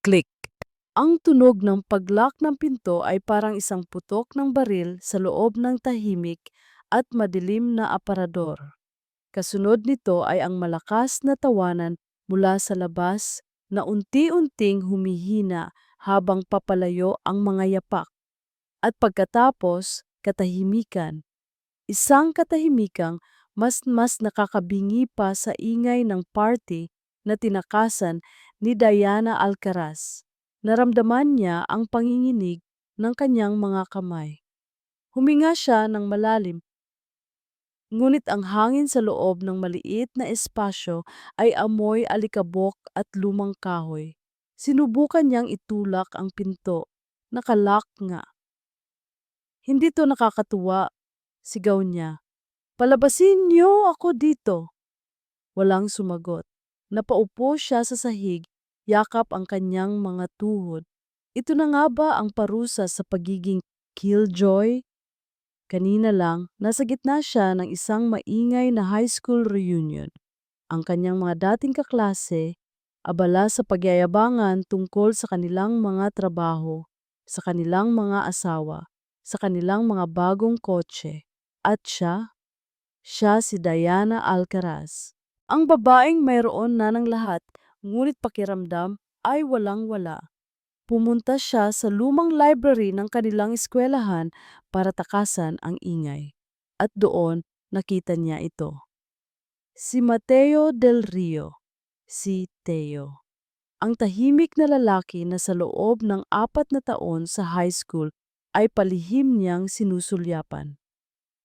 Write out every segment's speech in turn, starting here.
Click! Ang tunog ng pag-lock ng pinto ay parang isang putok ng baril sa loob ng tahimik at madilim na aparador. Kasunod nito ay ang malakas na tawanan mula sa labas na unti-unting humihina habang papalayo ang mga yapak. At pagkatapos, katahimikan. Isang katahimikang mas nakakabingi pa sa ingay ng party na tinakasan ni Diana Alcaraz. Naramdaman niya ang panginginig ng kanyang mga kamay. Huminga siya ng malalim, ngunit ang hangin sa loob ng maliit na espasyo ay amoy alikabok at lumang kahoy. Sinubukan niyang itulak ang pinto. Nakalock nga. Hindi to nakakatuwa, sigaw niya. Palabasin niyo ako dito. Walang sumagot. Napaupo siya sa sahig, yakap ang kanyang mga tuhod. Ito na nga ba ang parusa sa pagiging killjoy? Kanina lang, nasa gitna siya ng isang maingay na high school reunion. Ang kanyang mga dating kaklase, abala sa pagyayabangan tungkol sa kanilang mga trabaho, sa kanilang mga asawa, sa kanilang mga bagong kotse. At siya si Diana Alcaraz. Ang babaeng mayroon na ng lahat, ngunit pakiramdam ay walang-wala. Pumunta siya sa lumang library ng kanilang eskwelahan para takasan ang ingay. At doon nakita niya ito. Si Mateo Del Rio, si Teo. Ang tahimik na lalaki na sa loob ng 4 na taon sa high school ay palihim niyang sinusulyapan.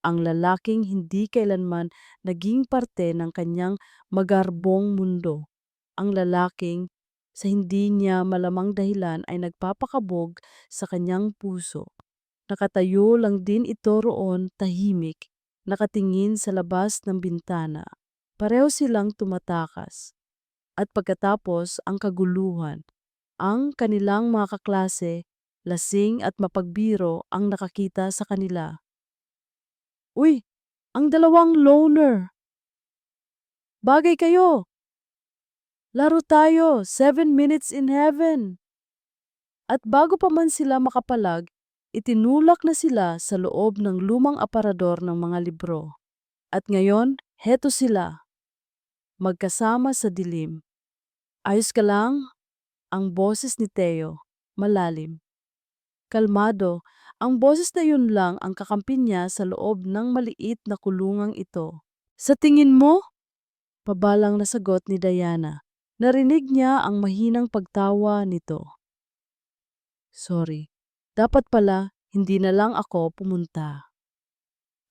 Ang lalaking hindi kailanman naging parte ng kanyang magarbong mundo. Ang lalaking sa hindi niya malamang dahilan ay nagpapakabog sa kanyang puso. Nakatayo lang din ito roon tahimik, nakatingin sa labas ng bintana. Pareho silang tumatakas. At pagkatapos ang kaguluhan, ang kanilang mga kaklase, lasing at mapagbiro ang nakakita sa kanila. Uy, ang dalawang loner. Bagay kayo. Laro tayo, 7 minutes in heaven. At bago pa man sila makapalag, itinulak na sila sa loob ng lumang aparador ng mga libro. At ngayon, heto sila, magkasama sa dilim. Ayos ka lang? Ang boses ni Teo, malalim. Kalmado, ang boses na yun lang ang kakampi niya sa loob ng maliit na kulungang ito. Sa tingin mo? Pabalang na sagot ni Diana. Narinig niya ang mahinang pagtawa nito. Sorry, dapat pala hindi na lang ako pumunta.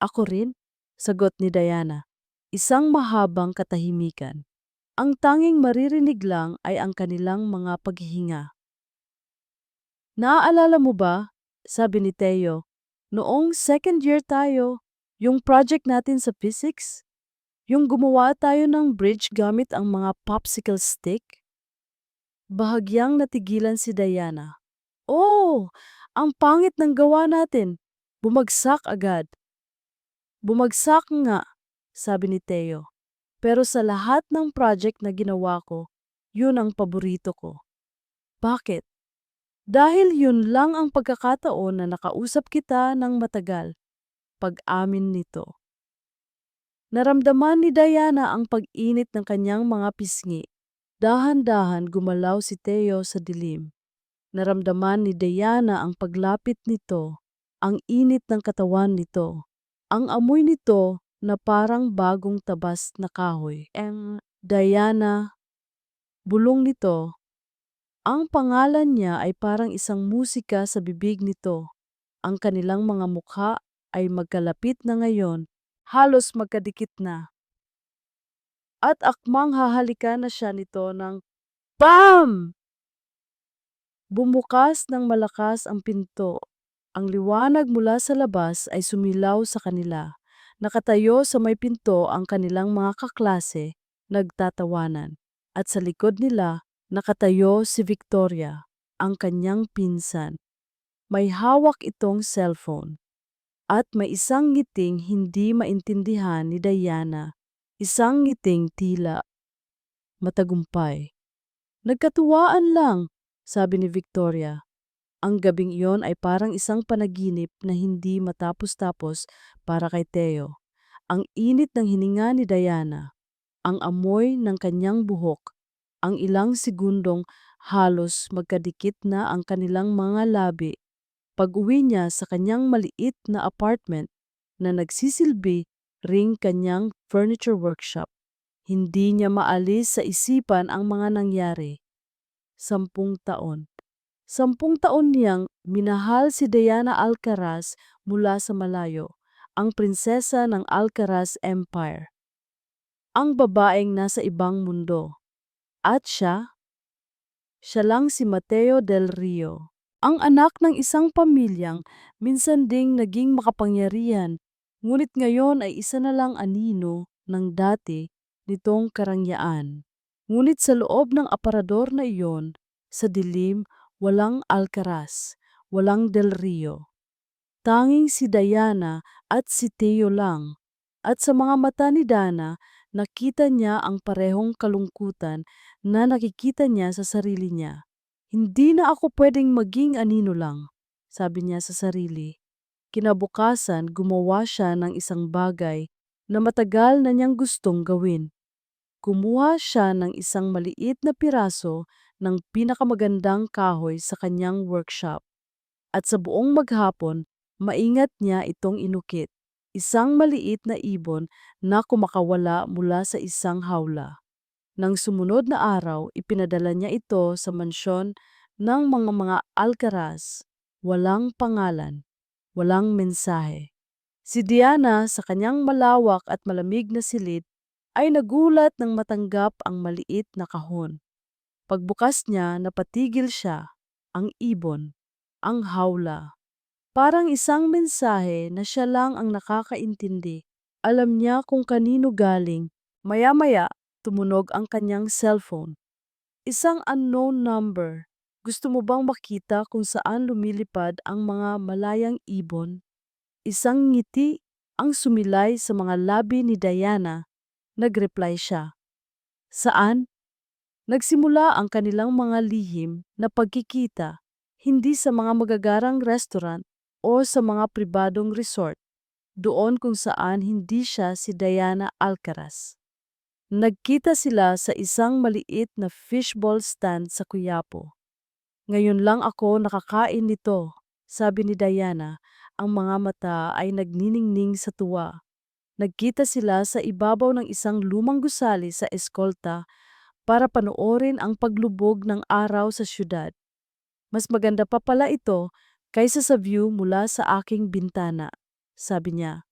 Ako rin, sagot ni Diana. Isang mahabang katahimikan. Ang tanging maririnig lang ay ang kanilang mga paghihinga. Naaalala mo ba, sabi ni Teo, noong second year tayo, yung project natin sa physics? Yung gumawa tayo ng bridge gamit ang mga popsicle stick? Bahagyang natigilan si Diana. Oh, ang pangit ng gawa natin. Bumagsak agad. Bumagsak nga, sabi ni Teo. Pero sa lahat ng project na ginawa ko, yun ang paborito ko. Bakit? Dahil yun lang ang pagkakataon na nakausap kita ng matagal. Pag-amin nito. Naramdaman ni Diana ang pag-init ng kanyang mga pisngi. Dahan-dahan gumalaw si Teo sa dilim. Naramdaman ni Diana ang paglapit nito, ang init ng katawan nito, ang amoy nito na parang bagong tabas na kahoy. Diana, bulong nito. Ang pangalan niya ay parang isang musika sa bibig nito. Ang kanilang mga mukha ay magkalapit na ngayon, halos magkadikit na. At akmang hahalikan na siya nito ng BAM! Bumukas ng malakas ang pinto. Ang liwanag mula sa labas ay sumilaw sa kanila. Nakatayo sa may pinto ang kanilang mga kaklase, nagtatawanan. At sa likod nila, nakatayo si Victoria, ang kanyang pinsan. May hawak itong cellphone. At may isang ngiting hindi maintindihan ni Diana. Isang ngiting tila matagumpay. Nagkatuwaan lang, sabi ni Victoria. Ang gabing iyon ay parang isang panaginip na hindi matapos-tapos para kay Theo. Ang init ng hininga ni Diana, ang amoy ng kanyang buhok, ang ilang segundong halos magkadikit na ang kanilang mga labi. Pag-uwi niya sa kanyang maliit na apartment na nagsisilbi ring kanyang furniture workshop, hindi niya maalis sa isipan ang mga nangyari. 10 taon. 10 taon niyang minahal si Diana Alcaraz mula sa malayo, ang prinsesa ng Alcaraz Empire, ang babaeng nasa ibang mundo. At siya lang si Mateo del Rio, ang anak ng isang pamilyang minsan ding naging makapangyarihan, ngunit ngayon ay isa na lang anino ng dati nitong karangyaan. Ngunit sa loob ng aparador na iyon, sa dilim, walang Alcaraz, walang Del Rio. Tanging si Diana at si Theo lang. At sa mga mata ni Dana, nakita niya ang parehong kalungkutan na nakikita niya sa sarili niya. Hindi na ako pwedeng maging anino lang, sabi niya sa sarili. Kinabukasan, gumawa siya ng isang bagay na matagal na niyang gustong gawin. Kumuha siya ng isang maliit na piraso ng pinakamagandang kahoy sa kanyang workshop. At sa buong maghapon, maingat niya itong inukit. Isang maliit na ibon na kumakawala mula sa isang hawla. Nang sumunod na araw, ipinadala niya ito sa mansyon ng mga Alcaraz. Walang pangalan, walang mensahe. Si Diana sa kanyang malawak at malamig na silid ay nagulat nang matanggap ang maliit na kahon. Pagbukas niya, napatigil siya, ang ibon, ang hawla. Parang isang mensahe na siya lang ang nakakaintindi. Alam niya kung kanino galing. Maya-maya, tumunog ang kanyang cellphone. Isang unknown number. Gusto mo bang makita kung saan lumilipad ang mga malayang ibon? Isang ngiti ang sumilay sa mga labi ni Diana. Nag-reply siya. Saan? Nagsimula ang kanilang mga lihim na pagkikita, hindi sa mga magagarang restaurant o sa mga pribadong resort, doon kung saan hindi siya si Diana Alcaraz. Nagkita sila sa isang maliit na fishball stand sa Quiapo. Ngayon lang ako nakakain nito, sabi ni Diana, ang mga mata ay nagniningning sa tuwa. Nagkita sila sa ibabaw ng isang lumang gusali sa Escolta para panoorin ang paglubog ng araw sa syudad. Mas maganda pa pala ito kaysa sa view mula sa aking bintana, sabi niya.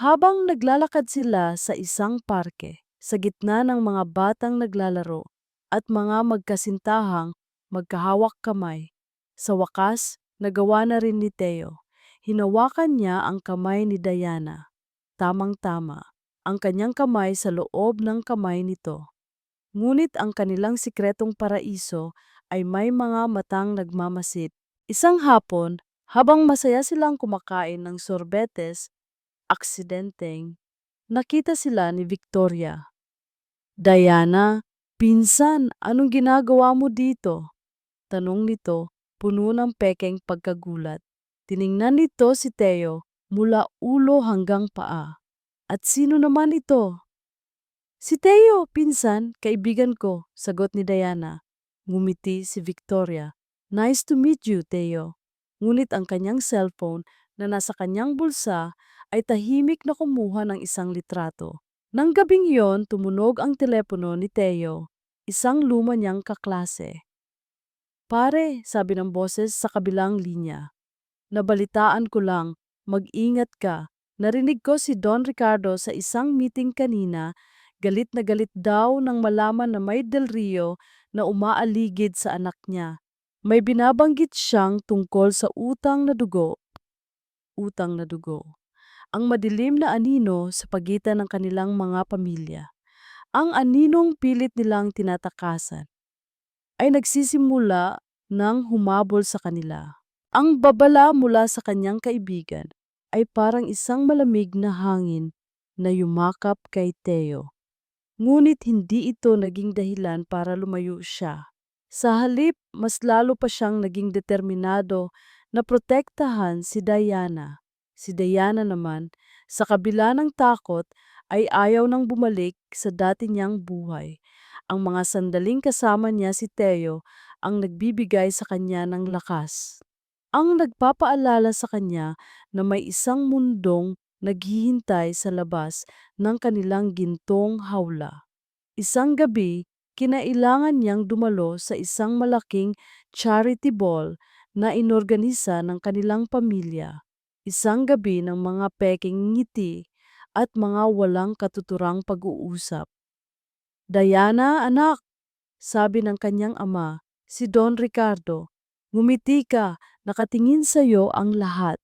Habang naglalakad sila sa isang parke, sa gitna ng mga batang naglalaro at mga magkasintahang magkahawak kamay, sa wakas, nagawa na rin ni Theo. Hinawakan niya ang kamay ni Diana. Tamang-tama, ang kanyang kamay sa loob ng kamay nito. Ngunit ang kanilang sikretong paraiso ay may mga matang nagmamasid. Isang hapon, habang masaya silang kumakain ng sorbetes, aksidenteng nakita sila ni Victoria. Diana, pinsan, anong ginagawa mo dito? Tanong nito, puno ng pekeng pagkagulat. Tiningnan nito si Theo mula ulo hanggang paa. At sino naman ito? Si Theo, pinsan, kaibigan ko, sagot ni Diana. Ngumiti si Victoria. Nice to meet you, Theo. Ngunit ang kanyang cellphone na nasa kanyang bulsa ay tahimik na kumuha ng isang litrato. Nang gabing iyon, tumunog ang telepono ni Theo, isang luma niyang kaklase. Pare, sabi ng boses sa kabilang linya. Nabalitaan ko lang, mag-ingat ka. Narinig ko si Don Ricardo sa isang meeting kanina. Galit na galit daw nang malaman na may Del Rio na umaaligid sa anak niya. May binabanggit siyang tungkol sa utang na dugo. Utang na dugo. Ang madilim na anino sa pagitan ng kanilang mga pamilya. Ang aninong pilit nilang tinatakasan ay nagsisimula nang humabol sa kanila. Ang babala mula sa kanyang kaibigan ay parang isang malamig na hangin na yumakap kay Theo. Ngunit hindi ito naging dahilan para lumayo siya. Sa halip, mas lalo pa siyang naging determinado na protektahan si Diana. Si Diana naman, sa kabila ng takot, ay ayaw nang bumalik sa dati niyang buhay. Ang mga sandaling kasama niya si Theo ang nagbibigay sa kanya ng lakas. Ang nagpapaalala sa kanya na may isang mundong naghihintay sa labas ng kanilang gintong hawla. Isang gabi, kinailangan niyang dumalo sa isang malaking charity ball na inorganisa ng kanilang pamilya. Isang gabi ng mga peking ngiti at mga walang katuturang pag-uusap. Diana, anak, sabi ng kanyang ama, si Don Ricardo, ngumiti ka, nakatingin sa iyo ang lahat.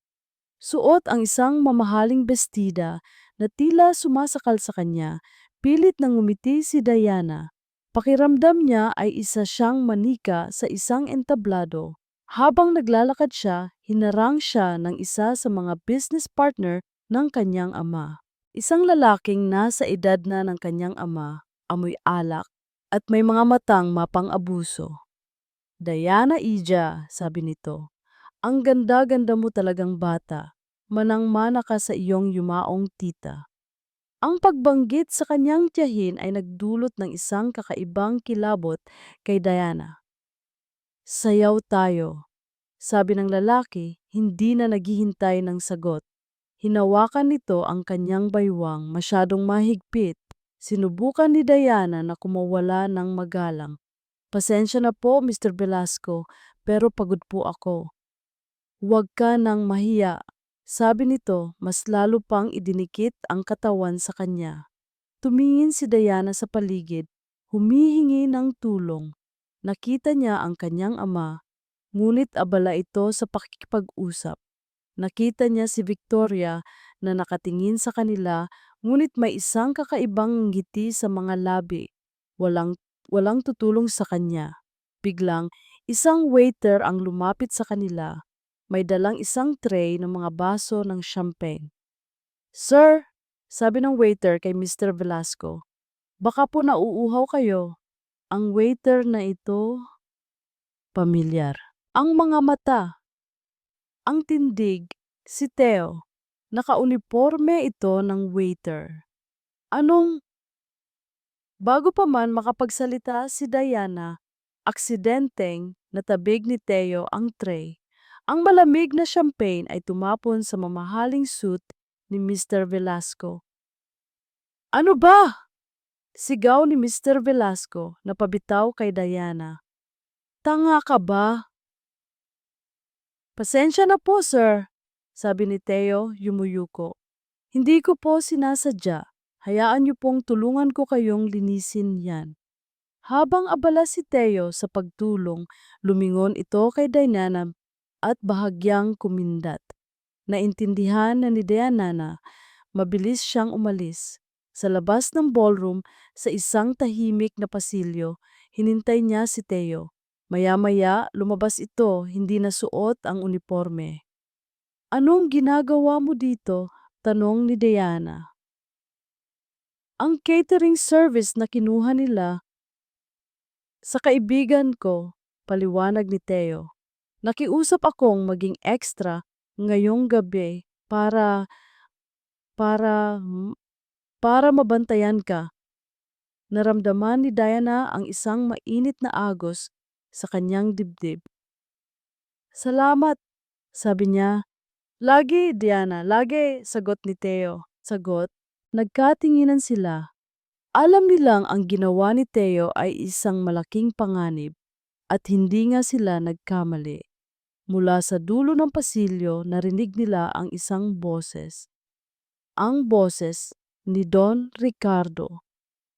Suot ang isang mamahaling bestida na tila sumasakal sa kanya, pilit na ngumiti si Diana. Pakiramdam niya ay isa siyang manika sa isang entablado. Habang naglalakad siya, hinarang siya ng isa sa mga business partner ng kanyang ama. Isang lalaking nasa edad na ng kanyang ama, amoy alak, at may mga matang mapang-abuso. Diana Ija, sabi nito, ang ganda-ganda mo talagang bata. Manang-mana ka sa iyong yumaong tita. Ang pagbanggit sa kanyang tiyahin ay nagdulot ng isang kakaibang kilabot kay Diana. Sayaw tayo, sabi ng lalaki, hindi na naghihintay ng sagot. Hinawakan nito ang kanyang baywang masyadong mahigpit. Sinubukan ni Diana na kumawala ng magalang. Pasensya na po, Mr. Velasco, pero pagod po ako. Huwag ka nang mahiya, sabi nito, mas lalo pang idinikit ang katawan sa kanya. Tumingin si Diana sa paligid, humihingi ng tulong. Nakita niya ang kanyang ama, ngunit abala ito sa pakikipag-usap. Nakita niya si Victoria na nakatingin sa kanila, ngunit may isang kakaibang ngiti sa mga labi. Walang, walang tutulong sa kanya. Biglang, isang waiter ang lumapit sa kanila. May dalang isang tray ng mga baso ng champagne. Sir, sabi ng waiter kay Mr. Velasco, baka po nauuhaw kayo. Ang waiter na ito, pamilyar. Ang mga mata, ang tindig, si Theo. Nakauniforme ito ng waiter. Anong, bago pa man makapagsalita si Diana, aksidenteng natabig ni Theo ang tray. Ang malamig na champagne ay tumapon sa mamahaling suit ni Mr. Velasco. Ano ba? Sigaw ni Mr. Velasco na pabitaw kay Diana. Tanga ka ba? Pasensya na po, sir, sabi ni Theo yumuyuko. Hindi ko po sinasadya. Hayaan niyo pong tulungan ko kayong linisin yan. Habang abala si Theo sa pagtulong, lumingon ito kay Diana at bahagyang kumindat. Naintindihan na ni Diana na mabilis siyang umalis. Sa labas ng ballroom, sa isang tahimik na pasilyo, hinintay niya si Theo. Maya-maya, lumabas ito, hindi na suot ang uniforme. Anong ginagawa mo dito? Tanong ni Diana. Ang catering service na kinuha nila sa kaibigan ko, paliwanag ni Theo. Nakiusap akong maging extra ngayong gabi para, para mabantayan ka. Naramdaman ni Diana ang isang mainit na agos sa kanyang dibdib. Salamat, sabi niya. Lagi, Diana, lagi, sagot ni Theo. Sagot, nagkatinginan sila. Alam nilang ang ginawa ni Theo ay isang malaking panganib at hindi nga sila nagkamali. Mula sa dulo ng pasilyo, narinig nila ang isang boses. Ang boses ni Don Ricardo.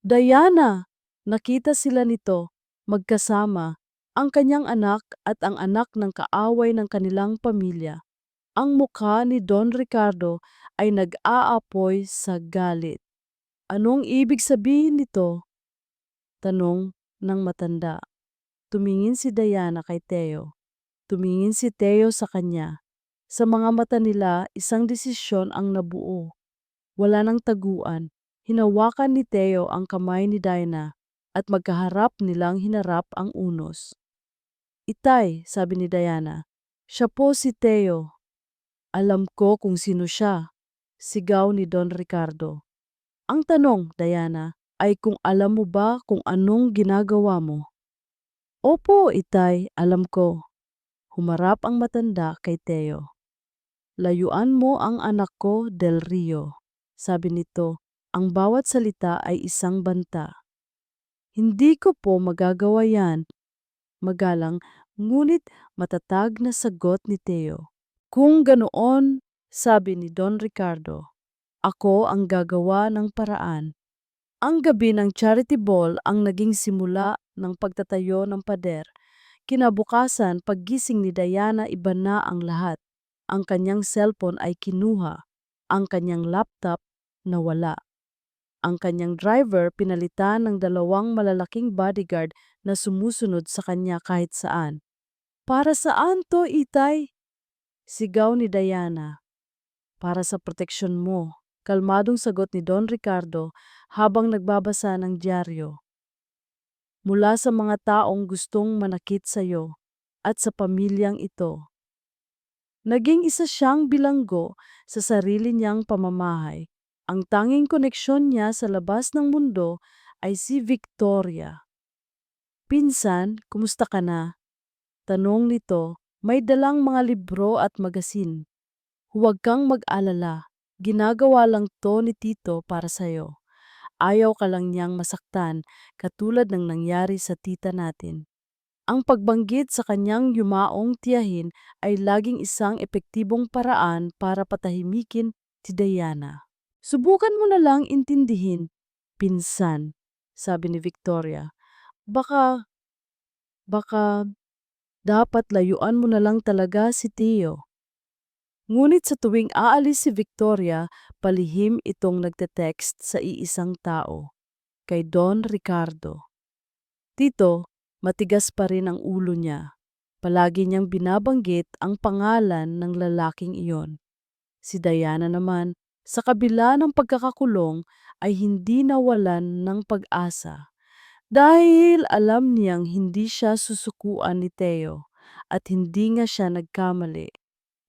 Diana! Nakita sila nito, magkasama, ang kanyang anak at ang anak ng kaaway ng kanilang pamilya. Ang mukha ni Don Ricardo ay nag-aapoy sa galit. Anong ibig sabihin nito? Tanong ng matanda. Tumingin si Diana kay Theo. Tumingin si Theo sa kanya. Sa mga mata nila, isang desisyon ang nabuo. Wala nang taguan. Hinawakan ni Theo ang kamay ni Diana at magkaharap nilang hinarap ang unos. Itay, sabi ni Diana. Siya po si Teo. Alam ko kung sino siya. Sigaw ni Don Ricardo. Ang tanong, Diana, ay kung alam mo ba kung anong ginagawa mo? Opo, Itay, alam ko. Humarap ang matanda kay Teo. Layuan mo ang anak ko, Del Rio. Sabi nito, ang bawat salita ay isang banta. Hindi ko po magagawa yan. Magalang, ngunit matatag na sagot ni Teo. Kung ganoon, sabi ni Don Ricardo, ako ang gagawa ng paraan. Ang gabi ng charity ball ang naging simula ng pagtatayo ng pader. Kinabukasan, paggising ni Diana, iba na ang lahat. Ang kanyang cellphone ay kinuha. Ang kanyang laptop nawala. Ang kanyang driver pinalitan ng 2 malalaking bodyguard na sumusunod sa kanya kahit saan. Para saan to, Itay? Sigaw ni Diana. Para sa proteksyon mo, kalmadong sagot ni Don Ricardo habang nagbabasa ng dyaryo. Mula sa mga taong gustong manakit sa iyo at sa pamilyang ito. Naging isa siyang bilanggo sa sarili niyang pamamahay. Ang tanging koneksyon niya sa labas ng mundo ay si Victoria. Pinsan, kumusta ka na? Tanong nito, may dalang mga libro at magasin. Huwag kang mag-alala, ginagawa lang to ni Tito para sa'yo. Ayaw ka lang niyang masaktan katulad ng nangyari sa tita natin. Ang pagbanggit sa kanyang yumaong tiyahin ay laging isang epektibong paraan para patahimikin si Diana. Subukan mo na lang intindihin, pinsan, sabi ni Victoria. Baka dapat layuan mo na lang talaga si Tio. Ngunit sa tuwing aalis si Victoria, palihim itong nagte-text sa iisang tao, kay Don Ricardo. Tito, matigas pa rin ang ulo niya. Palagi niyang binabanggit ang pangalan ng lalaking iyon. Si Diana naman, sa kabila ng pagkakakulong, ay hindi nawalan ng pag-asa. Dahil alam niyang hindi siya susukuan ni Teo at hindi nga siya nagkamali.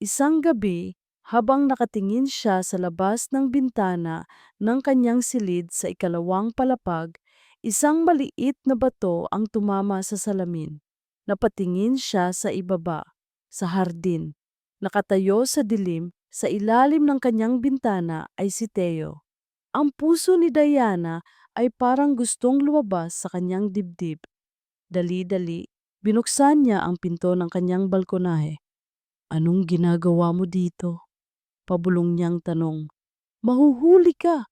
Isang gabi, habang nakatingin siya sa labas ng bintana ng kanyang silid sa ikalawang palapag, isang maliit na bato ang tumama sa salamin. Napatingin siya sa ibaba, sa hardin. Nakatayo sa dilim, sa ilalim ng kanyang bintana ay si Teo. Ang puso ni Diana ay parang gustong lumabas sa kanyang dibdib. Dali-dali, binuksan niya ang pinto ng kanyang balkonahe. Anong ginagawa mo dito? Pabulong niyang tanong. Mahuhuli ka.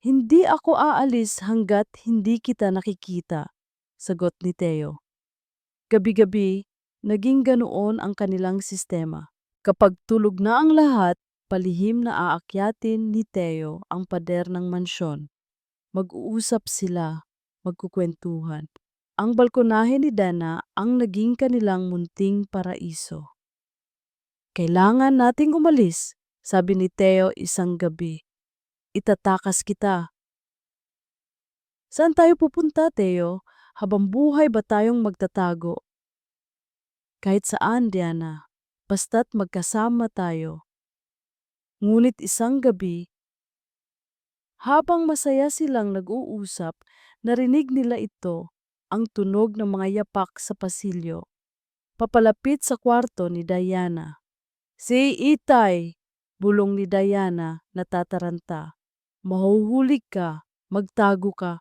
Hindi ako aalis hanggat hindi kita nakikita, sagot ni Teo. Gabi-gabi, naging ganoon ang kanilang sistema. Kapag tulog na ang lahat, palihim na aakyatin ni Teo ang pader ng mansyon. Mag-uusap sila, magkukwentuhan. Ang balkonahe ni Dana ang naging kanilang munting paraiso. Kailangan nating umalis, sabi ni Teo isang gabi. Itatakas kita. Saan tayo pupunta, Teo? Habang buhay ba tayong magtatago? Kahit saan, Diana. Basta't magkasama tayo. Ngunit isang gabi, habang masaya silang nag-uusap, narinig nila ito, ang tunog ng mga yapak sa pasilyo. Papalapit sa kwarto ni Diana. Si Itay, bulong ni Diana, natataranta. Mahuhuli ka, magtago ka.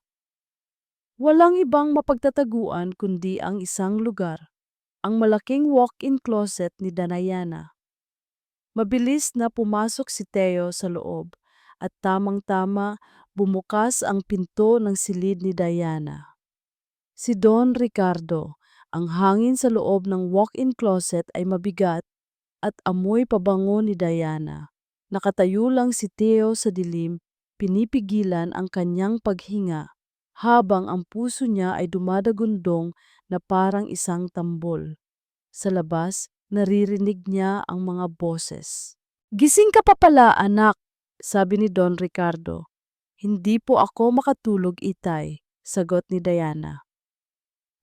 Walang ibang mapagtataguan kundi ang isang lugar, ang malaking walk-in closet ni Diana. Mabilis na pumasok si Teo sa loob at tamang-tama bumukas ang pinto ng silid ni Diana. Si Don Ricardo, ang hangin sa loob ng walk-in closet ay mabigat at amoy pabango ni Diana. Nakatayo lang si Teo sa dilim, pinipigilan ang kanyang paghinga habang ang puso niya ay dumadagundong na parang isang tambol. Sa labas, naririnig niya ang mga boses. Gising ka pa pala, anak, sabi ni Don Ricardo. Hindi po ako makatulog, Itay, sagot ni Diana.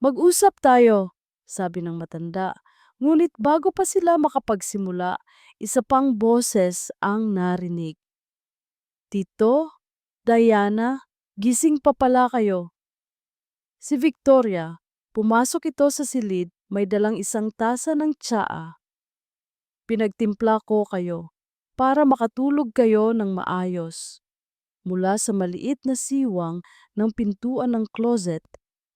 Mag-usap tayo, sabi ng matanda. Ngunit bago pa sila makapagsimula, isa pang boses ang narinig. Tito, Diana, gising pa pala kayo. Si Victoria, pumasok ito sa silid, may dalang isang tasa ng tsaa. Pinagtimpla ko kayo para makatulog kayo ng maayos. Mula sa maliit na siwang ng pintuan ng closet,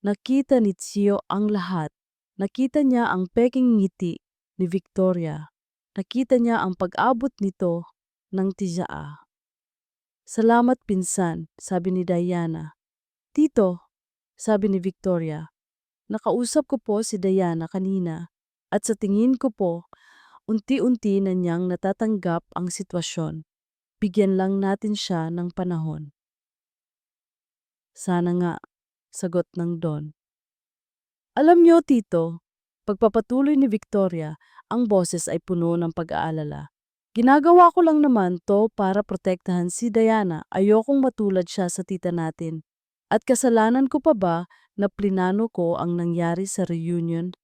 nakita ni Tio ang lahat. Nakita niya ang peking ngiti ni Victoria. Nakita niya ang pag-abot nito ng tsaa. Salamat pinsan, sabi ni Diana. Tito, sabi ni Victoria. Nakausap ko po si Diana kanina at sa tingin ko po, unti-unti na niyang natatanggap ang sitwasyon. Bigyan lang natin siya ng panahon. Sana nga, sagot ng Don. Alam niyo, Tito, pagpapatuloy ni Victoria, ang boses ay puno ng pag-aalala. Ginagawa ko lang naman to para protektahan si Diana. Ayokong matulad siya sa tita natin. At kasalanan ko pa ba na plinano ko ang nangyari sa reunion?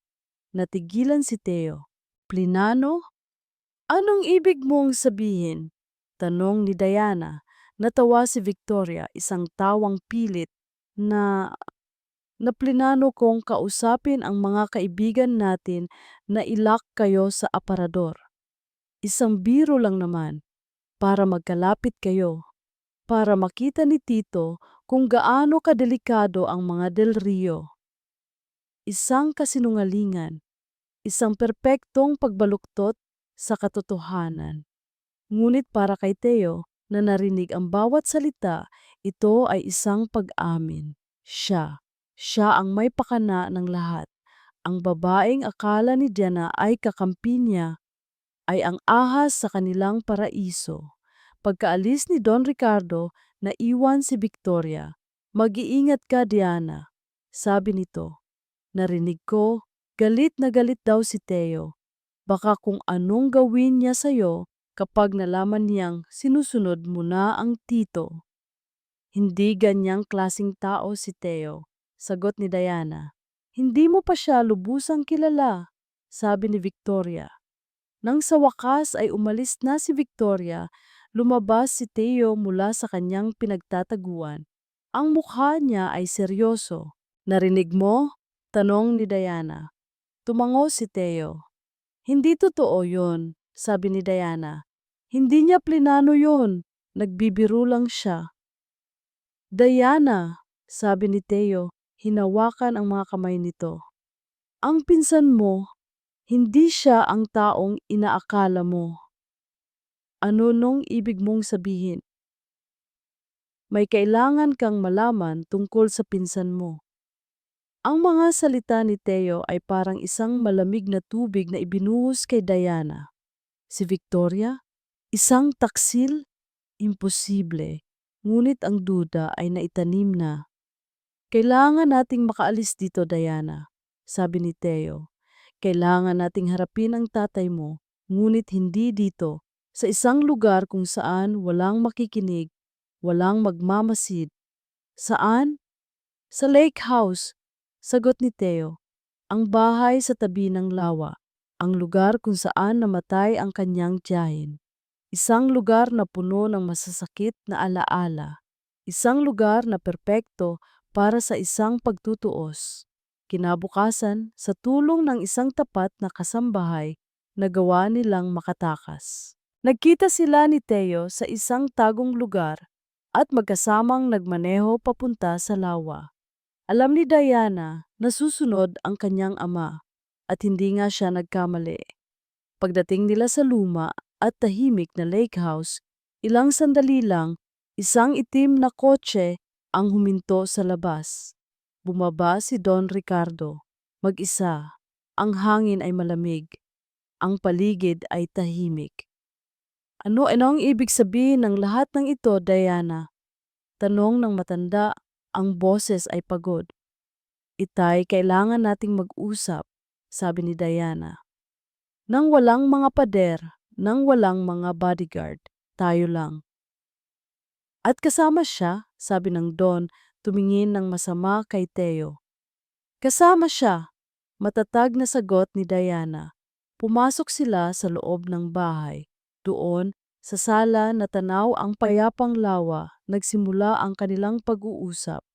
Natigilan si Theo. Plinano? Anong ibig mong sabihin? Tanong ni Diana. Natawa si Victoria, isang tawang pilit na plinano kong kausapin ang mga kaibigan natin na ilak kayo sa aparador. Isang biro lang naman para magkalapit kayo, para makita ni Tito kung gaano kadelikado ang mga Del Rio. Isang kasinungalingan, isang perpektong pagbaluktot sa katotohanan. Ngunit para kay Theo na narinig ang bawat salita, ito ay isang pag-amin. Siya ang may pakana ng lahat. Ang babaeng akala ni Diana ay kakampi niya ay ang ahas sa kanilang paraiso. Pagkaalis ni Don Ricardo, naiwan si Victoria. Mag-iingat ka, Diana, sabi nito. Narinig ko, galit na galit daw si Theo. Baka kung anong gawin niya sa'yo kapag nalaman niyang sinusunod mo na ang tito. Hindi ganyang klasing tao si Theo, sagot ni Diana. Hindi mo pa siya lubusang kilala, sabi ni Victoria. Nang sa wakas ay umalis na si Victoria, lumabas si Theo mula sa kanyang pinagtataguan. Ang mukha niya ay seryoso. Narinig mo? Tanong ni Diana. Tumango si Theo. Hindi totoo yun, sabi ni Diana. Hindi niya plinano yun. Nagbibiro lang siya. Diana, sabi ni Theo, hinawakan ang mga kamay nito. Ang pinsan mo, hindi siya ang taong inaakala mo. Ano nung ibig mong sabihin? May kailangan kang malaman tungkol sa pinsan mo. Ang mga salita ni Theo ay parang isang malamig na tubig na ibinuhos kay Diana. Si Victoria, isang taksil, imposible, ngunit ang duda ay naitanim na. Kailangan nating makaalis dito, Diana, sabi ni Theo. Kailangan nating harapin ang tatay mo, ngunit hindi dito, sa isang lugar kung saan walang makikinig, walang magmamasid. Saan? Sa lake house, sagot ni Theo. Ang bahay sa tabi ng lawa, ang lugar kung saan namatay ang kanyang tiyahin. Isang lugar na puno ng masasakit na alaala. Isang lugar na perpekto para sa isang pagtutuos. Kinabukasan, sa tulong ng isang tapat na kasambahay, nagawa nilang makatakas. Nagkita sila ni Theo sa isang tagong lugar at magkasamang nagmaneho papunta sa lawa. Alam ni Diana na susunod ang kanyang ama at hindi nga siya nagkamali. Pagdating nila sa luma at tahimik na lake house, ilang sandali lang, isang itim na kotse ang huminto sa labas. Bumaba si Don Ricardo. Mag-isa. Ang hangin ay malamig. Ang paligid ay tahimik. Ano ang ibig sabihin ng lahat ng ito, Diana? Tanong ng matanda, ang boses ay pagod. Itay, kailangan nating mag-usap, sabi ni Diana. Nang walang mga pader, nang walang mga bodyguard, tayo lang. At kasama siya, sabi ng Don, tumingin ng masama kay Theo. Kasama siya. Matatag na sagot ni Diana. Pumasok sila sa loob ng bahay. Doon, sa sala na tanaw ang payapang lawa, nagsimula ang kanilang pag-uusap.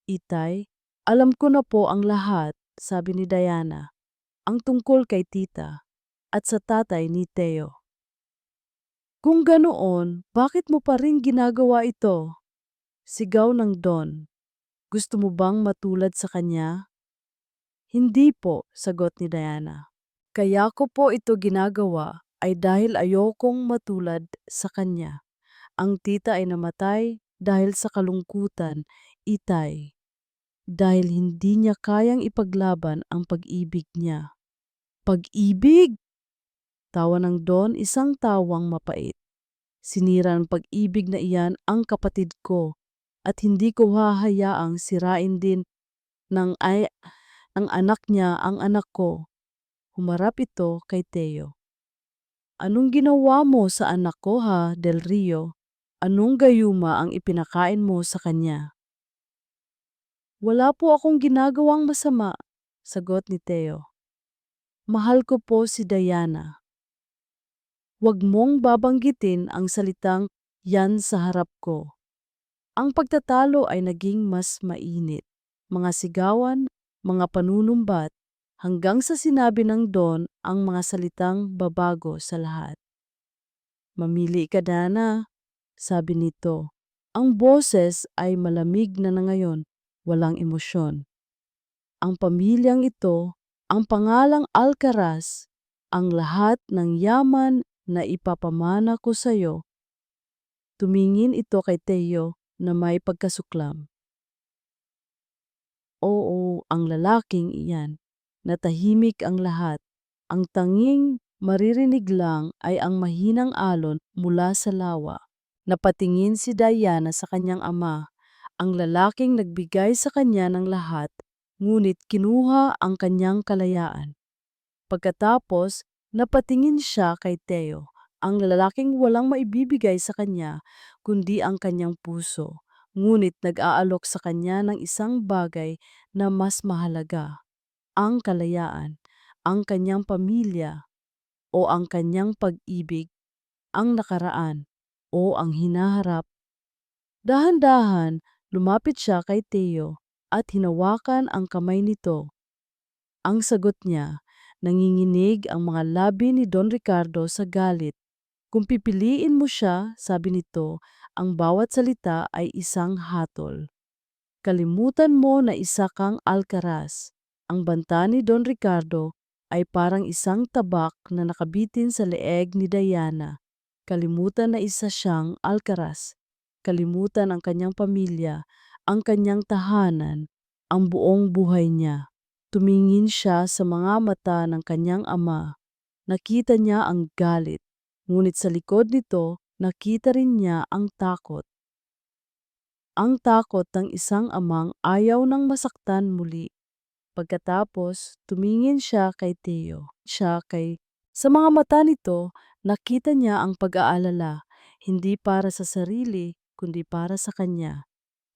Itay, alam ko na po ang lahat, sabi ni Diana, ang tungkol kay tita at sa tatay ni Theo. Kung ganoon, bakit mo pa rin ginagawa ito? Sigaw ng Don. Gusto mo bang matulad sa kanya? Hindi po, sagot ni Diana. Kaya ko po ito ginagawa ay dahil ayokong matulad sa kanya. Ang tita ay namatay dahil sa kalungkutan, Itay. Dahil hindi niya kayang ipaglaban ang pag-ibig niya. Pag-ibig? Tawa ng Don, isang tawang mapait. Sinira ng pag-ibig na iyan ang kapatid ko at hindi ko hahayaang sirain din ng anak niya ang anak ko. Humarap ito kay Theo. Anong ginawa mo sa anak ko ha, Del Rio? Anong gayuma ang ipinakain mo sa kanya? Wala po akong ginagawang masama, sagot ni Theo. Mahal ko po si Diana. Huwag mong babanggitin ang salitang yan sa harap ko. Ang pagtatalo ay naging mas mainit. Mga sigawan, mga panunumbat, hanggang sa sinabi ng Don ang mga salitang babago sa lahat. Mamili ka, Dana, sabi nito. Ang boses ay malamig na ngayon, walang emosyon. Ang pamilyang ito, ang pangalang Alcaraz, ang lahat ng yaman na ipapamana ko sa iyo. Tumingin ito kay Theo na may pagkasuklam. Oo, ang lalaking iyan. Natahimik ang lahat. Ang tanging maririnig lang ay ang mahinang alon mula sa lawa. Napatingin si Diana sa kanyang ama, ang lalaking nagbigay sa kanya ng lahat, ngunit kinuha ang kanyang kalayaan. Pagkatapos, napatingin siya kay Theo, ang lalaking walang maibibigay sa kanya kundi ang kanyang puso, ngunit nag-aalok sa kanya ng isang bagay na mas mahalaga, ang kalayaan, ang kanyang pamilya o ang kanyang pag-ibig, ang nakaraan o ang hinaharap. Dahan-dahan, lumapit siya kay Theo at hinawakan ang kamay nito. Ang sagot niya, nanginginig ang mga labi ni Don Ricardo sa galit. Kung pipiliin mo siya, sabi nito, ang bawat salita ay isang hatol. Kalimutan mo na isa kang Alcaraz. Ang banta ni Don Ricardo ay parang isang tabak na nakabitin sa leeg ni Diana. Kalimutan na isa siyang Alcaraz. Kalimutan ang kanyang pamilya, ang kanyang tahanan, ang buong buhay niya. Tumingin siya sa mga mata ng kanyang ama. Nakita niya ang galit, ngunit sa likod nito, nakita rin niya ang takot. Ang takot ng isang amang ayaw nang masaktan muli. Pagkatapos, tumingin siya kay Theo. Sa mga mata nito, nakita niya ang pag-aalala, hindi para sa sarili, kundi para sa kanya.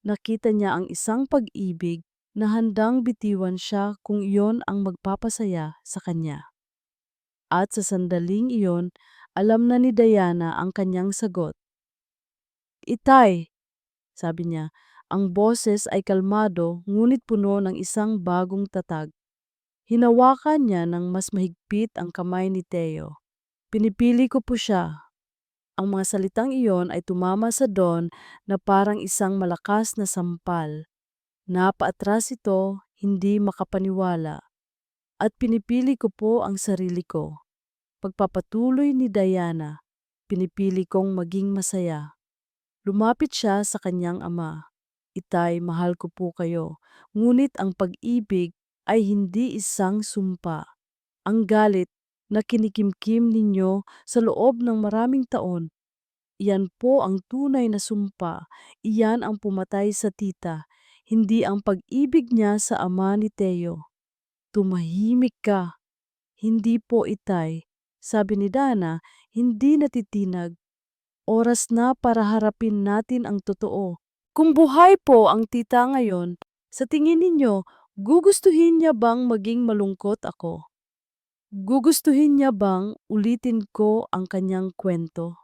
Nakita niya ang isang pag-ibig na handang bitiwan siya kung iyon ang magpapasaya sa kanya. At sa sandaling iyon, alam na ni Diana ang kanyang sagot. Itay, sabi niya, ang boses ay kalmado ngunit puno ng isang bagong tatag. Hinawakan niya ng mas mahigpit ang kamay ni Theo. Pinipili ko po siya. Ang mga salitang iyon ay tumama sa Don na parang isang malakas na sampal. Napaatras ito, hindi makapaniwala. At pinipili ko po ang sarili ko. Pagpapatuloy ni Diana, pinipili kong maging masaya. Lumapit siya sa kanyang ama. Itay, mahal ko po kayo. Ngunit ang pag-ibig ay hindi isang sumpa. Ang galit na kinikimkim ninyo sa loob ng maraming taon, iyan po ang tunay na sumpa. Iyan ang pumatay sa tita, hindi ang pag-ibig niya sa ama ni Theo. Tumahimik ka. Hindi po, Itay. Sabi ni Dana, hindi natitinag. Oras na para harapin natin ang totoo. Kung buhay po ang tita ngayon, sa tingin ninyo, Gugustuhin niya bang maging malungkot ako? Gugustuhin niya bang ulitin ko ang kanyang kwento?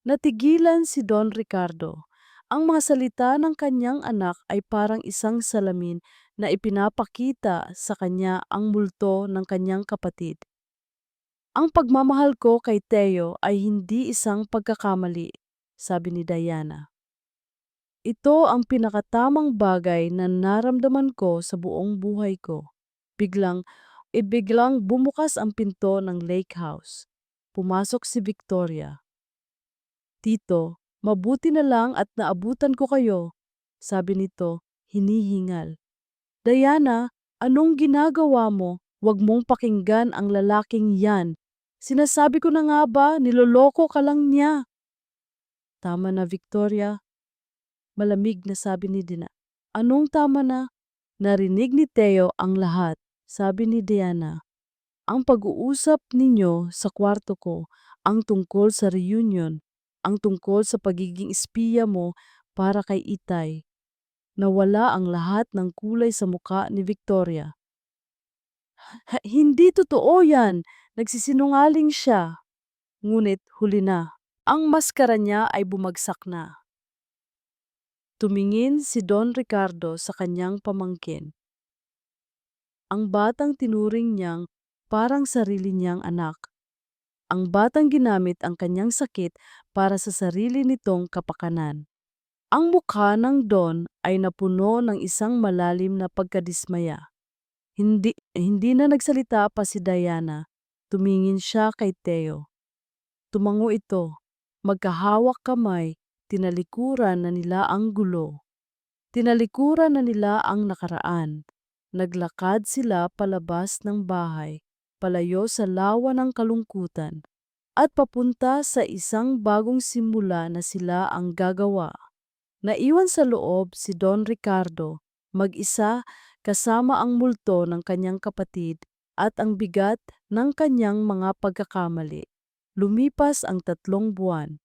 Natigilan si Don Ricardo. Ang mga salita ng kanyang anak ay parang isang salamin na ipinapakita sa kanya ang multo ng kanyang kapatid. Ang pagmamahal ko kay Teo ay hindi isang pagkakamali, sabi ni Diana. Ito ang pinakatamang bagay na naramdaman ko sa buong buhay ko. Biglang bumukas ang pinto ng lake house. Pumasok si Victoria. Tito, mabuti na lang at naabutan ko kayo, sabi nito, hinihingal. Diana, anong ginagawa mo? Huwag mong pakinggan ang lalaking yan. Sinasabi ko na nga ba, niloloko ka lang niya. Tama na, Victoria. Malamig na sabi ni Dina. Anong tama na? Narinig ni Teo ang lahat, sabi ni Diana. Ang pag-uusap ninyo sa kwarto ko, ang tungkol sa reunion, ang tungkol sa pagiging espiya mo para kay Itay. Nawala ang lahat ng kulay sa muka ni Victoria. Hindi totoo yan. Nagsisinungaling siya. Ngunit huli na. Ang maskara niya ay bumagsak na. Tumingin si Don Ricardo sa kanyang pamangkin. Ang batang tinuring niyang parang sarili niyang anak. Ang batang ginamit ang kanyang sakit para sa sarili nitong kapakanan. Ang mukha ng Don ay napuno ng isang malalim na pagkadismaya. Hindi na nagsalita pa si Diana. Tumingin siya kay Teo. Tumango ito. Magkahawak kamay, tinalikuran na nila ang gulo. Tinalikuran na nila ang nakaraan. Naglakad sila palabas ng bahay, palayo sa lawa ng kalungkutan, at papunta sa isang bagong simula na sila ang gagawa. Naiwan sa loob si Don Ricardo, mag-isa kasama ang multo ng kanyang kapatid at ang bigat ng kanyang mga pagkakamali. Lumipas ang 3 buwan.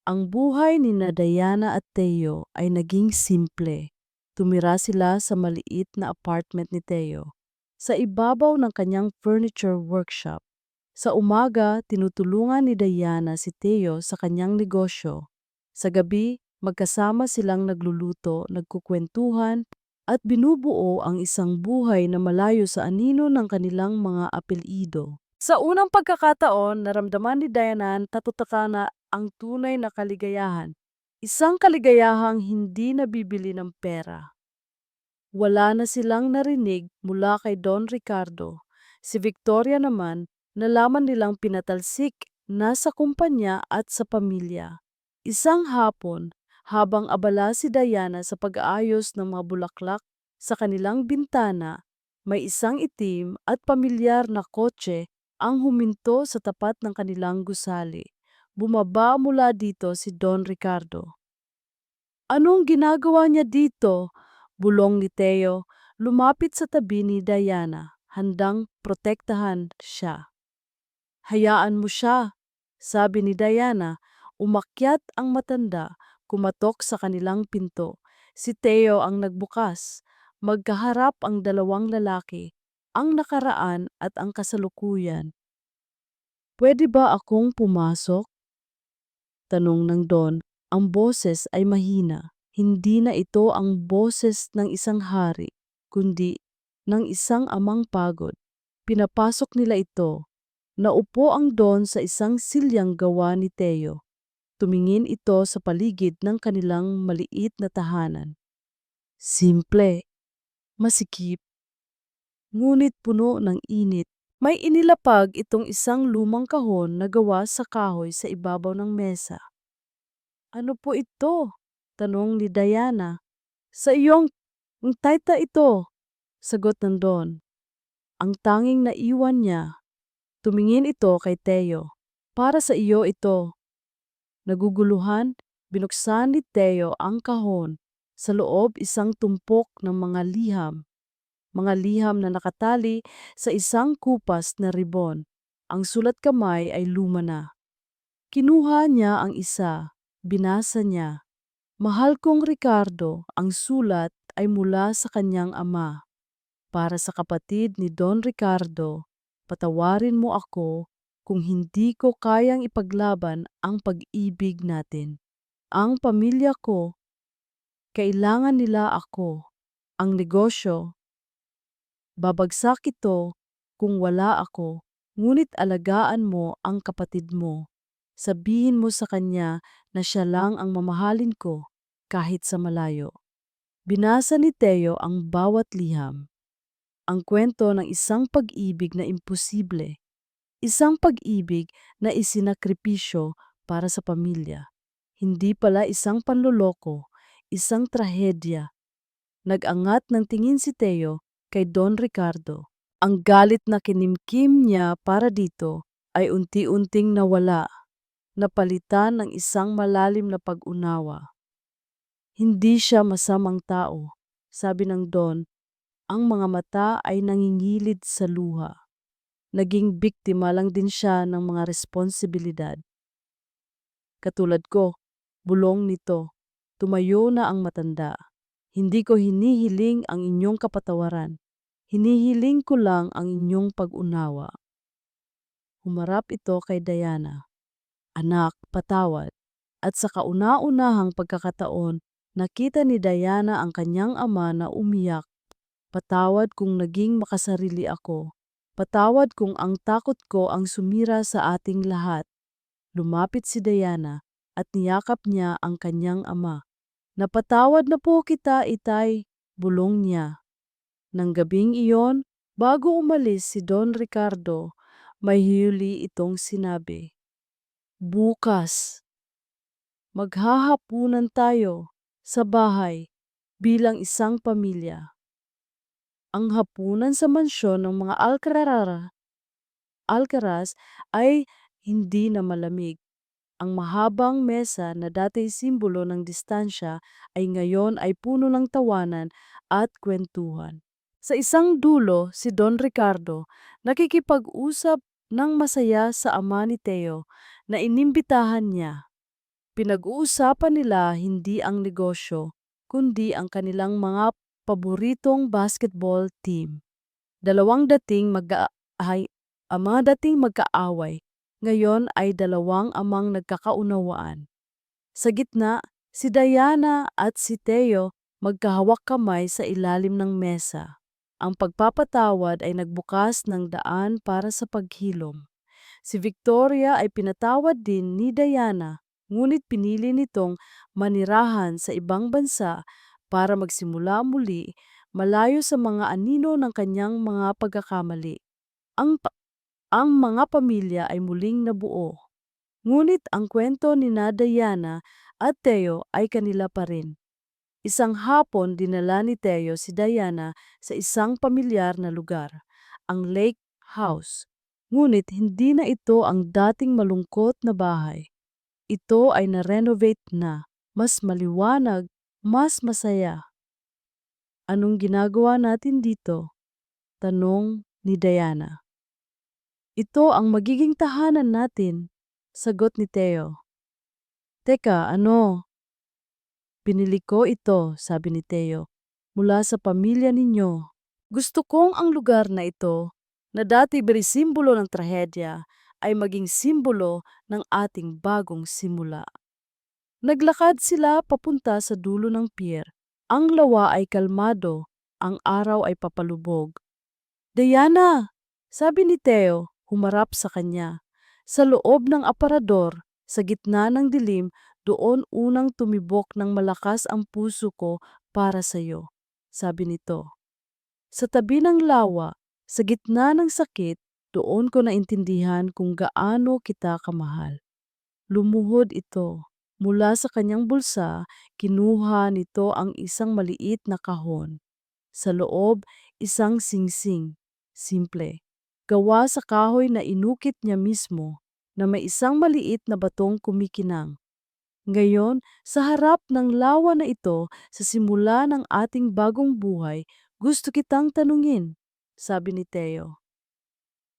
Ang buhay ni Diana at Teo ay naging simple. Tumira sila sa maliit na apartment ni Teo, sa ibabaw ng kanyang furniture workshop. Sa umaga, tinutulungan ni Diana si Teo sa kanyang negosyo. Sa gabi, magkasama silang nagluluto, nagkukwentuhan, at binubuo ang isang buhay na malayo sa anino ng kanilang mga apelyido. Sa unang pagkakataon, naramdaman ni Diana na ang tunay na kaligayahan. Isang kaligayahang hindi nabibili ng pera. Wala na silang narinig mula kay Don Ricardo. Si Victoria naman, nalaman nilang pinatalsik na sa kumpanya at sa pamilya. Isang hapon, habang abala si Diana sa pag-aayos ng mga bulaklak sa kanilang bintana, may isang itim at pamilyar na kotse ang huminto sa tapat ng kanilang gusali. Bumaba mula dito si Don Ricardo. Anong ginagawa niya dito? Bulong ni Teo, lumapit sa tabi ni Diana, handang protektahan siya. Hayaan mo siya, sabi ni Diana. Umakyat ang matanda, kumatok sa kanilang pinto. Si Teo ang nagbukas. Magkaharap ang dalawang lalaki, ang nakaraan at ang kasalukuyan. Pwede ba akong pumasok? Tanong ng Don. Ang boses ay mahina. Hindi na ito ang boses ng isang hari, kundi ng isang amang pagod. Pinapasok nila ito. Naupo ang Don sa isang silyang gawa ni Teo. Tumingin ito sa paligid ng kanilang maliit na tahanan. Simple, masikip, ngunit puno ng init. May inilapag itong isang lumang kahon na gawa sa kahoy sa ibabaw ng mesa. Ano po ito? Tanong ni Diana. Sa iyong taita ito, sagot ng Don. Ang tanging naiwan niya. Tumingin ito kay Teo. Para sa iyo ito. Naguguluhan, binuksan ni Teo ang kahon. Sa loob isang tumpok ng mga liham na nakatali sa isang kupas na ribon. Ang sulat kamay ay luma na. Kinuha niya ang isa, binasa niya. Mahal kong Ricardo, ang sulat ay mula sa kanyang ama. para sa kapatid ni Don Ricardo, patawarin mo ako kung hindi ko kayang ipaglaban ang pag-ibig natin. Ang pamilya ko, kailangan nila ako. Ang negosyo, babagsak ito kung wala ako. Ngunit alagaan mo ang kapatid mo. Sabihin mo sa kanya na siya lang ang mamahalin ko kahit sa malayo. Binasa ni Teo ang bawat liham. Ang kwento ng isang pag-ibig na imposible. Isang pag-ibig na isinakripisyo para sa pamilya. Hindi pala isang panloloko, isang trahedya. Nag-angat ng tingin si Teo kay Don Ricardo. Ang galit na kinimkim niya para dito ay unti-unting nawala, napalitan ng isang malalim na pag-unawa. Hindi siya masamang tao, sabi ng Don. Ang mga mata ay nangingilid sa luha. Naging biktima lang din siya ng mga responsibilidad. Katulad ko, bulong nito, tumayo na ang matanda. Hindi ko hinihiling ang inyong kapatawaran. Hinihiling ko lang ang inyong pag-unawa. Humarap ito kay Diana. Anak, patawad. At sa kauna-unahang pagkakataon, nakita ni Diana ang kanyang ama na umiyak. Patawad kung naging makasarili ako. Patawad kung ang takot ko ang sumira sa ating lahat. Lumapit si Diana at niyakap niya ang kanyang ama. Napatawad na po kita, itay, bulong niya. Nang gabing iyon, bago umalis si Don Ricardo, may huli itong sinabi. Bukas, maghahapunan tayo sa bahay bilang isang pamilya. Ang hapunan sa mansyon ng mga Alcaraz ay hindi na malamig. Ang mahabang mesa na dati simbolo ng distansya ay ngayon ay puno ng tawanan at kwentuhan. Sa isang dulo, si Don Ricardo nakikipag-usap ng masaya sa ama ni Teo na inimbitahan niya. Pinag-uusapan nila hindi ang negosyo, kundi ang kanilang mga paboritong basketball team. Dalawang dating mga dating magkaaway, ngayon ay dalawang amang nagkakaunawaan. Sa gitna, si Diana at si Teo magkahawak kamay sa ilalim ng mesa. Ang pagpapatawad ay nagbukas ng daan para sa paghilom. Si Victoria ay pinatawad din ni Diana, ngunit pinili nitong manirahan sa ibang bansa para magsimula muli malayo sa mga anino ng kanyang mga pagkakamali. Ang mga pamilya ay muling nabuo. Ngunit ang kwento ni Diana at Teo ay kanila pa rin. Isang hapon dinala ni Teo si Diana sa isang pamilyar na lugar, ang Lake House. Ngunit hindi na ito ang dating malungkot na bahay. Ito ay na-renovate na, mas maliwanag, mas masaya. Anong ginagawa natin dito? Tanong ni Diana. Ito ang magiging tahanan natin, sagot ni Teo. Teka, ano? Binili ko ito, sabi ni Teo, mula sa pamilya ninyo. Gusto kong ang lugar na ito, na dati simbolo ng trahedya, ay maging simbolo ng ating bagong simula. Naglakad sila papunta sa dulo ng pier. Ang lawa ay kalmado, ang araw ay papalubog. Diana, sabi ni Teo, humarap sa kanya. Sa loob ng aparador, sa gitna ng dilim, doon unang tumibok ng malakas ang puso ko para sa iyo, sabi nito. Sa tabi ng lawa, sa gitna ng sakit, doon ko naintindihan kung gaano kita kamahal. Lumuhod ito. Mula sa kanyang bulsa, kinuha nito ang isang maliit na kahon. Sa loob, isang singsing. Simple. Gawa sa kahoy na inukit niya mismo, na may isang maliit na batong kumikinang. Ngayon, sa harap ng lawa na ito, sa simula ng ating bagong buhay, gusto kitang tanungin, sabi ni Teo.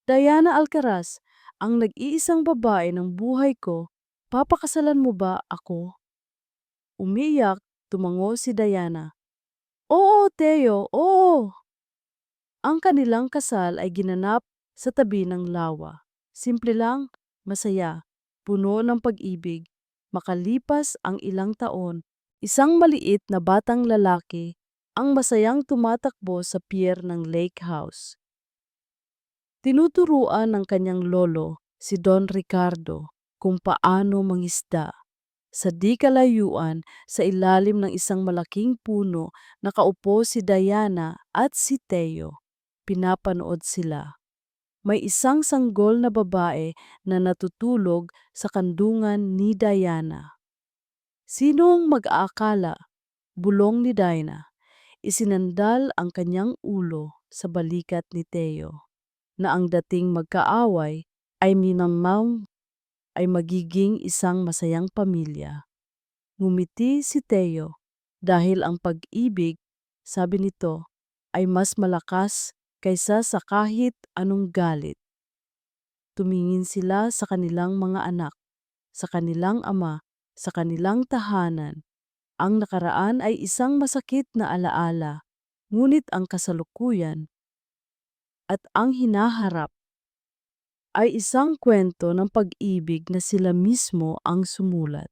Diana Alcaraz, ang nag-iisang babae ng buhay ko, papakasalan mo ba ako? Umiyak, tumango si Diana. Oo, Teo, oo. Ang kanilang kasal ay ginanap sa tabi ng lawa. Simple lang, masaya, puno ng pag-ibig. Makalipas ang ilang taon, isang maliit na batang lalaki ang masayang tumatakbo sa pier ng lake house. Tinuturuan ng kanyang lolo, si Don Ricardo, kung paano mangisda. Sa di kalayuan, sa ilalim ng isang malaking puno, nakaupo si Diana at si Teo. Pinapanood sila. May isang sanggol na babae na natutulog sa kandungan ni Diana. Sinong mag-aakala? Bulong ni Dinah. Isinandal ang kanyang ulo sa balikat ni Teo na ang dating magkaaway ay minamam ay magiging isang masayang pamilya. Ngumiti si Teo dahil ang pag-ibig, sabi nito, ay mas malakas kaysa sa kahit anong galit. Tumingin sila sa kanilang mga anak, sa kanilang ama, sa kanilang tahanan. Ang nakaraan ay isang masakit na alaala, ngunit ang kasalukuyan at ang hinaharap ay isang kwento ng pag-ibig na sila mismo ang sumulat.